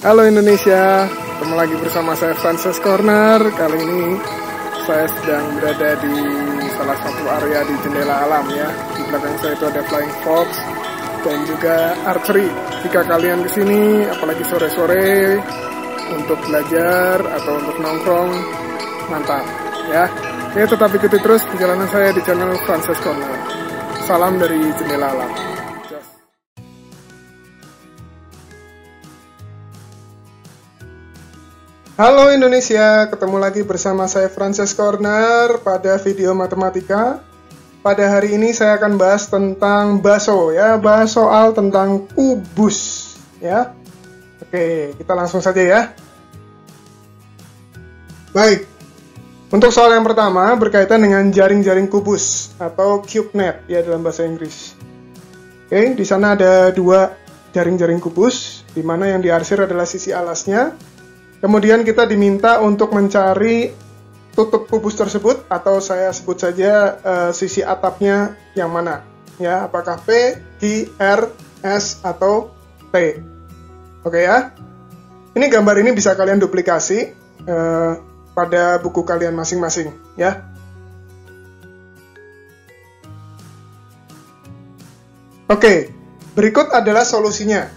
Halo Indonesia, ketemu lagi bersama saya Frances Corner. Kali ini saya sedang berada di salah satu area di Jendela Alam ya. Di belakang saya itu ada Flying Fox dan juga archery. Jika kalian kesini, apalagi sore-sore untuk belajar atau untuk nongkrong, mantap ya. Oke, tetap ikuti terus perjalanan saya di channel Frances Corner. Salam dari Jendela Alam. Halo Indonesia, ketemu lagi bersama saya Frances Corner pada video matematika. Pada hari ini saya akan bahas tentang bakso ya, bahas soal tentang kubus ya. Oke, kita langsung saja ya. Baik, untuk soal yang pertama berkaitan dengan jaring-jaring kubus atau cube net ya dalam bahasa Inggris. Oke, di sana ada dua jaring-jaring kubus, di mana yang diarsir adalah sisi alasnya. Kemudian kita diminta untuk mencari tutup kubus tersebut, atau saya sebut saja sisi atapnya yang mana ya, apakah P, Q, R, S, atau T. Oke ya, ini gambar ini bisa kalian duplikasi pada buku kalian masing-masing ya. Oke, berikut adalah solusinya.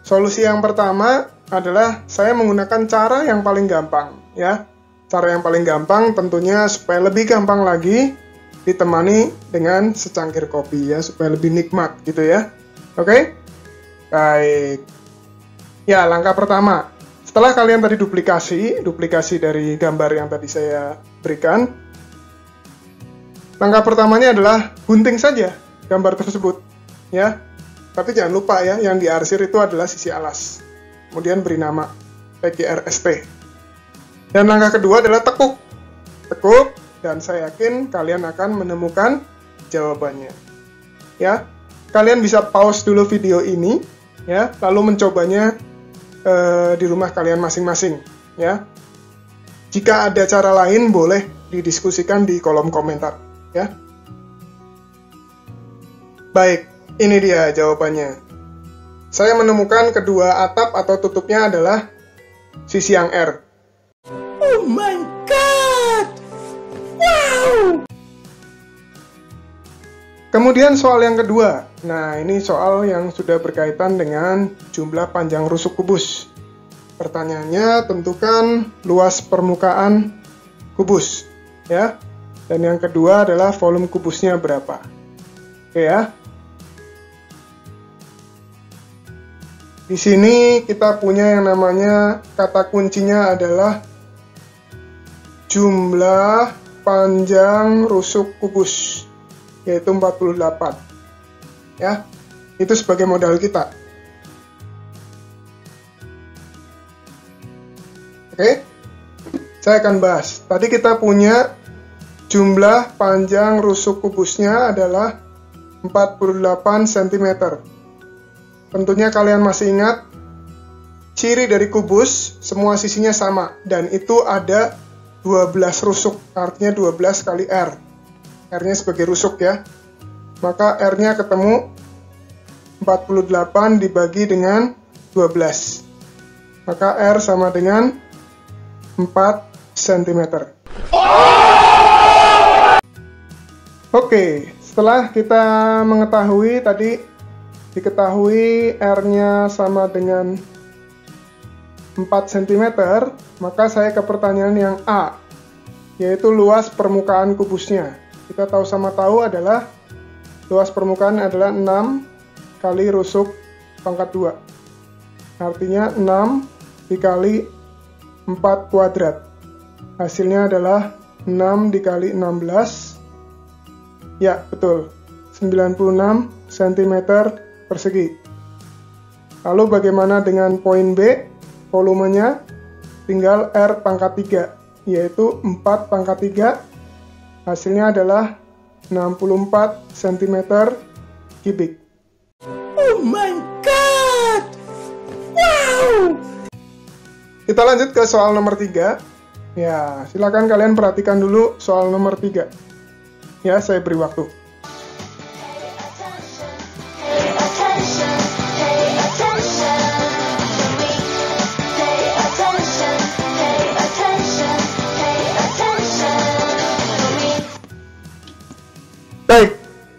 Solusi yang pertama adalah saya menggunakan cara yang paling gampang ya. Cara yang paling gampang tentunya supaya lebih gampang lagi ditemani dengan secangkir kopi ya, supaya lebih nikmat gitu ya. Oke? Baik. Ya, langkah pertama. Setelah kalian tadi duplikasi dari gambar yang tadi saya berikan, langkah pertamanya adalah gunting saja gambar tersebut ya. Tapi jangan lupa ya, yang diarsir itu adalah sisi alas. Kemudian beri nama PQRST. Dan langkah kedua adalah tekuk. Tekuk, dan saya yakin kalian akan menemukan jawabannya. Ya, kalian bisa pause dulu video ini, ya, lalu mencobanya di rumah kalian masing-masing. Ya, jika ada cara lain boleh didiskusikan di kolom komentar. Ya, baik, ini dia jawabannya. Saya menemukan kedua atap atau tutupnya adalah sisi yang R. Oh my god! Wow! Kemudian soal yang kedua. Nah, ini soal yang sudah berkaitan dengan jumlah panjang rusuk kubus. Pertanyaannya, tentukan luas permukaan kubus, ya. Dan yang kedua adalah volume kubusnya berapa. Oke ya. Di sini kita punya yang namanya kata kuncinya adalah jumlah panjang rusuk kubus, yaitu 48. Ya, itu sebagai modal kita. Oke, saya akan bahas. Tadi kita punya jumlah panjang rusuk kubusnya adalah 48 cm. Tentunya kalian masih ingat ciri dari kubus, semua sisinya sama, dan itu ada 12 rusuk, artinya 12 kali R. R-nya sebagai rusuk ya. Maka R-nya ketemu 48 dibagi dengan 12. Maka R sama dengan 4 cm. Oke, setelah kita mengetahui tadi, diketahui R-nya sama dengan 4 cm, maka saya ke pertanyaan yang A, yaitu luas permukaan kubusnya. Kita tahu sama tahu adalah luas permukaan adalah 6 kali rusuk pangkat 2. Artinya 6 dikali 4 kuadrat. Hasilnya adalah 6 dikali 16. Ya, betul. 96 cm persegi. Lalu bagaimana dengan poin B? Volumenya tinggal R pangkat 3, yaitu 4 pangkat 3. Hasilnya adalah 64 cm kubik. Oh my god! Wow! Kita lanjut ke soal nomor 3. Ya, silakan kalian perhatikan dulu soal nomor 3. Ya, saya beri waktu.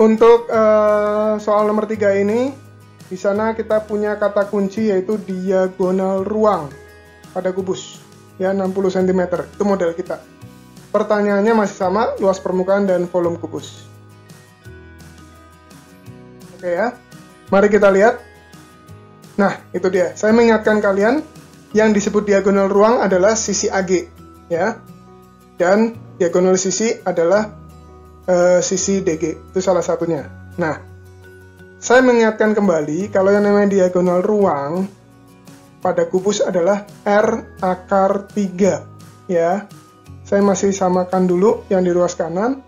Untuk soal nomor 3 ini, di sana kita punya kata kunci yaitu diagonal ruang pada kubus, ya 60 cm. Itu model kita. Pertanyaannya masih sama, luas permukaan dan volume kubus. Oke ya, mari kita lihat. Nah, itu dia. Saya mengingatkan kalian, yang disebut diagonal ruang adalah sisi AG, ya. Dan diagonal sisi adalah sisi DG, itu salah satunya. Nah, saya mengingatkan kembali kalau yang namanya diagonal ruang pada kubus adalah R akar 3, ya. Saya masih samakan dulu yang di ruas kanan.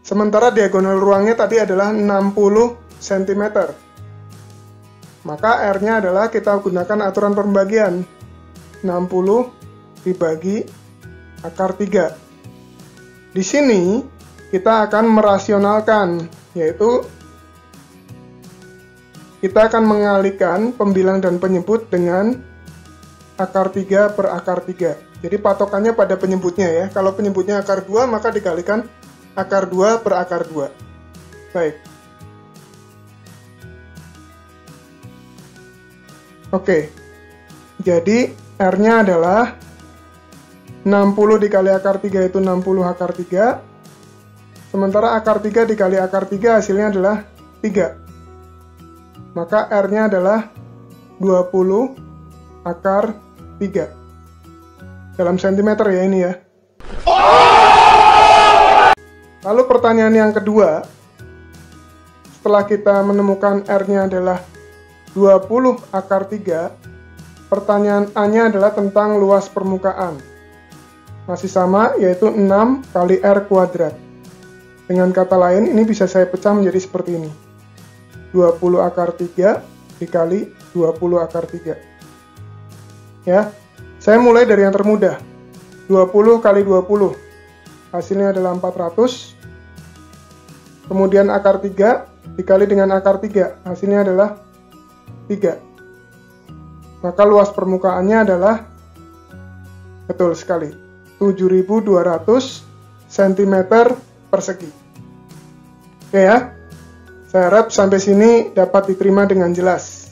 Sementara diagonal ruangnya tadi adalah 60 cm. Maka R-nya adalah kita gunakan aturan pembagian. 60 dibagi akar 3. Di sini kita akan merasionalkan, yaitu kita akan mengalihkan pembilang dan penyebut dengan akar 3 per akar 3. Jadi patokannya pada penyebutnya ya. Kalau penyebutnya akar 2, maka dikalikan akar 2 per akar 2. Baik. Oke. Jadi R-nya adalah 60 dikali akar 3 itu 60 akar 3. Sementara akar 3 dikali akar 3 hasilnya adalah 3. Maka R-nya adalah 20 akar 3. Dalam sentimeter ya ini ya. Lalu pertanyaan yang kedua. Setelah kita menemukan R-nya adalah 20 akar 3. Pertanyaan A-nya adalah tentang luas permukaan. Masih sama, yaitu 6 kali R kuadrat. Dengan kata lain, ini bisa saya pecah menjadi seperti ini. 20 akar 3 dikali 20 akar 3. Ya, saya mulai dari yang termudah. 20 kali 20. Hasilnya adalah 400. Kemudian akar 3 dikali dengan akar 3. Hasilnya adalah 3. Maka luas permukaannya adalah, betul sekali, 7.200 cm persegi. Oke ya, saya harap sampai sini dapat diterima dengan jelas.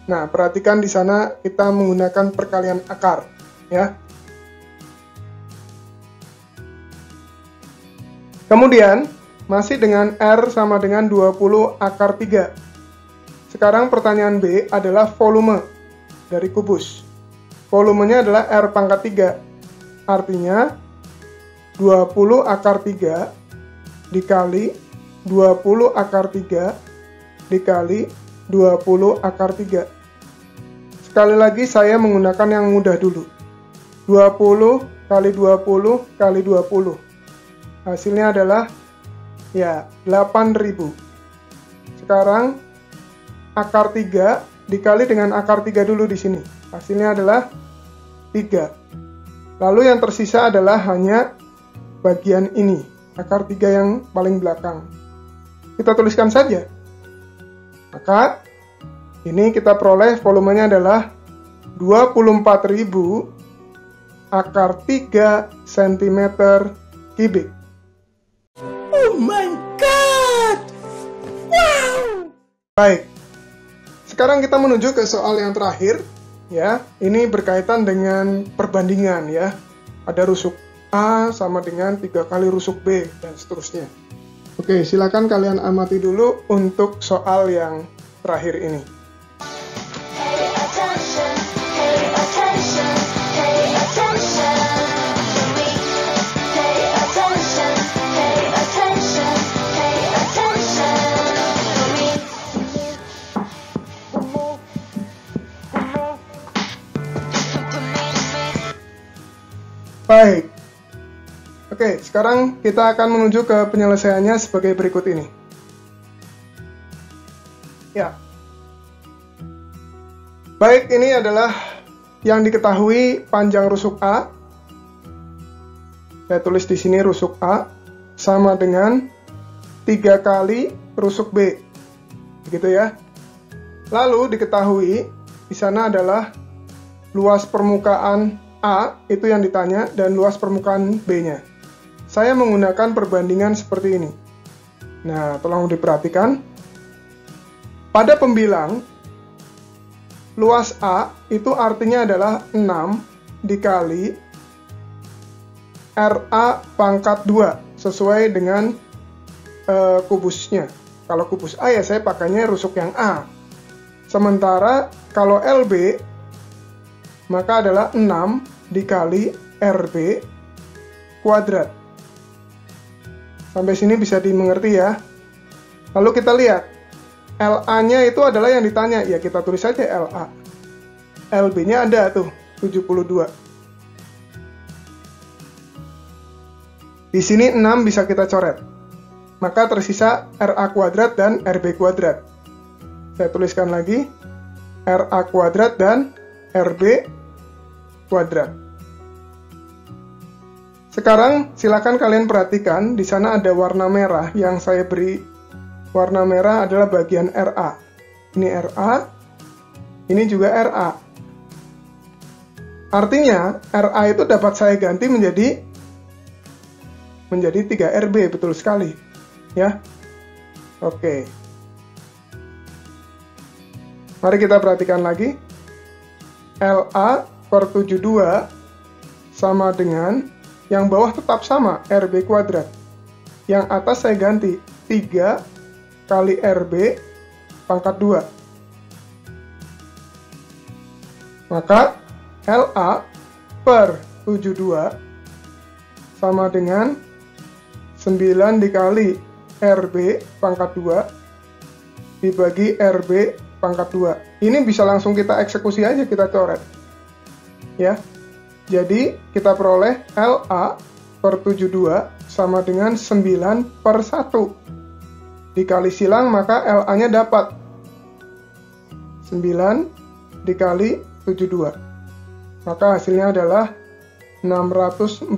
Nah, perhatikan di sana kita menggunakan perkalian akar, ya. Kemudian, masih dengan R sama dengan 20 akar 3. Sekarang pertanyaan B adalah volume dari kubus. Volumenya adalah R pangkat 3. Artinya, 20 akar 3 dikali 20 akar 3 dikali 20 akar 3. Sekali lagi saya menggunakan yang mudah dulu. 20 kali 20 kali 20. Hasilnya adalah ya 8.000. Sekarang akar 3 dikali dengan akar 3 dulu di sini. Hasilnya adalah 3. Lalu yang tersisa adalah hanya bagian ini, akar 3 yang paling belakang. Kita tuliskan saja. Maka ini kita peroleh volumenya adalah 24.000 akar 3 cm kubik. Oh my god! Wow! Baik. Sekarang kita menuju ke soal yang terakhir, ya. Ini berkaitan dengan perbandingan, ya. Ada rusuk A sama dengan 3 kali rusuk B dan seterusnya. Oke, silakan kalian amati dulu untuk soal yang terakhir ini. Baik. Oke, sekarang kita akan menuju ke penyelesaiannya sebagai berikut ini. Ya. Baik, ini adalah yang diketahui panjang rusuk A. Saya tulis di sini rusuk A sama dengan 3 kali rusuk B. Begitu ya. Lalu diketahui di sana adalah luas permukaan A, itu yang ditanya, dan luas permukaan B-nya. Saya menggunakan perbandingan seperti ini. Nah, tolong diperhatikan. Pada pembilang, luas A itu artinya adalah 6 dikali RA pangkat 2 sesuai dengan kubusnya. Kalau kubus A ya saya pakainya rusuk yang A. Sementara kalau LB maka adalah 6 dikali RB kuadrat. Sampai sini bisa dimengerti ya. Lalu kita lihat LA-nya itu adalah yang ditanya, ya kita tulis saja LA. LB-nya ada tuh 72. Di sini 6 bisa kita coret. Maka tersisa RA kuadrat dan RB kuadrat. Saya tuliskan lagi RA kuadrat dan RB kuadrat. Sekarang silakan kalian perhatikan di sana ada warna merah yang saya beri. Warna merah adalah bagian RA. Ini RA, ini juga RA. Artinya RA itu dapat saya ganti menjadi 3RB, betul sekali. Ya. Oke. Mari kita perhatikan lagi. LA per 72 sama dengan yang bawah tetap sama, RB kuadrat. Yang atas saya ganti 3 kali RB pangkat 2. Maka LA per 72 sama dengan 9 dikali RB pangkat 2 dibagi RB pangkat 2. Ini bisa langsung kita eksekusi aja, kita coret. Ya. Jadi kita peroleh LA per 72 sama dengan 9 per 1. Dikali silang maka LA-nya dapat 9 dikali 72. Maka hasilnya adalah 648,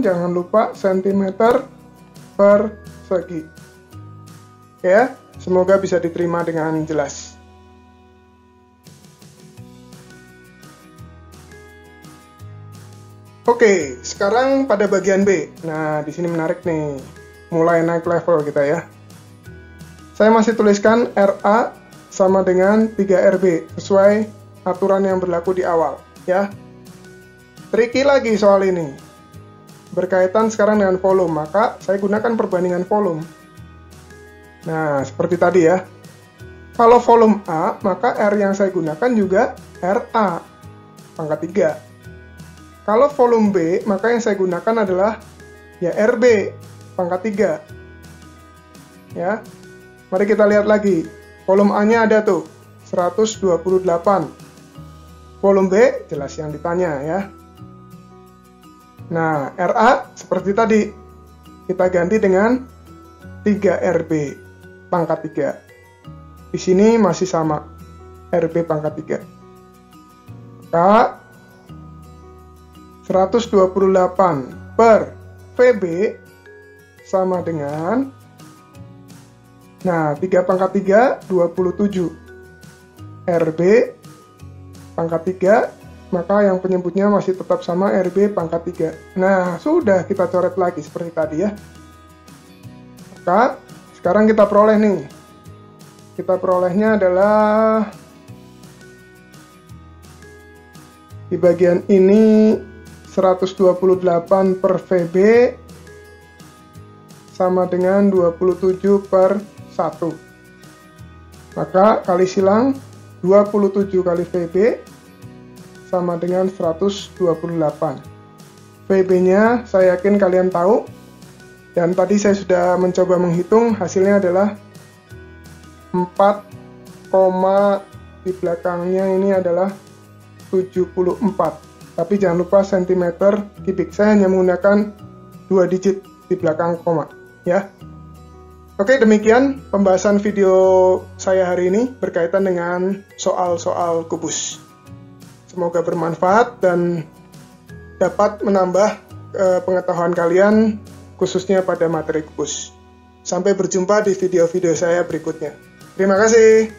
jangan lupa cm per segi. Ya, semoga bisa diterima dengan jelas. Oke, sekarang pada bagian B. Nah, di sini menarik nih. Mulai naik level kita ya. Saya masih tuliskan RA sama dengan 3RB sesuai aturan yang berlaku di awal ya. Tricky lagi soal ini. Berkaitan sekarang dengan volume, maka saya gunakan perbandingan volume. Nah, seperti tadi ya. Kalau volume A, maka R yang saya gunakan juga RA pangkat 3. Kalau volume B, maka yang saya gunakan adalah ya RB pangkat 3. Ya. Mari kita lihat lagi. Volume A-nya ada tuh 128. Volume B jelas yang ditanya ya. Nah, RA seperti tadi. Kita ganti dengan 3RB pangkat 3. Di sini masih sama. RB pangkat 3. Maka 128 per VB sama dengan, nah 3 pangkat 3, 27. RB pangkat 3, maka yang penyebutnya masih tetap sama RB pangkat 3. Nah, sudah kita coret lagi seperti tadi ya. Maka sekarang kita peroleh nih. Kita perolehnya adalah di bagian ini 128 per VB sama dengan 27 per 1. Maka kali silang 27 kali VB sama dengan 128. VB-nya saya yakin kalian tahu. Dan tadi saya sudah mencoba menghitung, hasilnya adalah 4, di belakangnya ini adalah 74. Tapi jangan lupa cm kubik. Saya hanya menggunakan 2 digit di belakang koma ya. Oke, demikian pembahasan video saya hari ini berkaitan dengan soal-soal kubus. Semoga bermanfaat dan dapat menambah pengetahuan kalian khususnya pada materi kubus. Sampai berjumpa di video-video saya berikutnya. Terima kasih.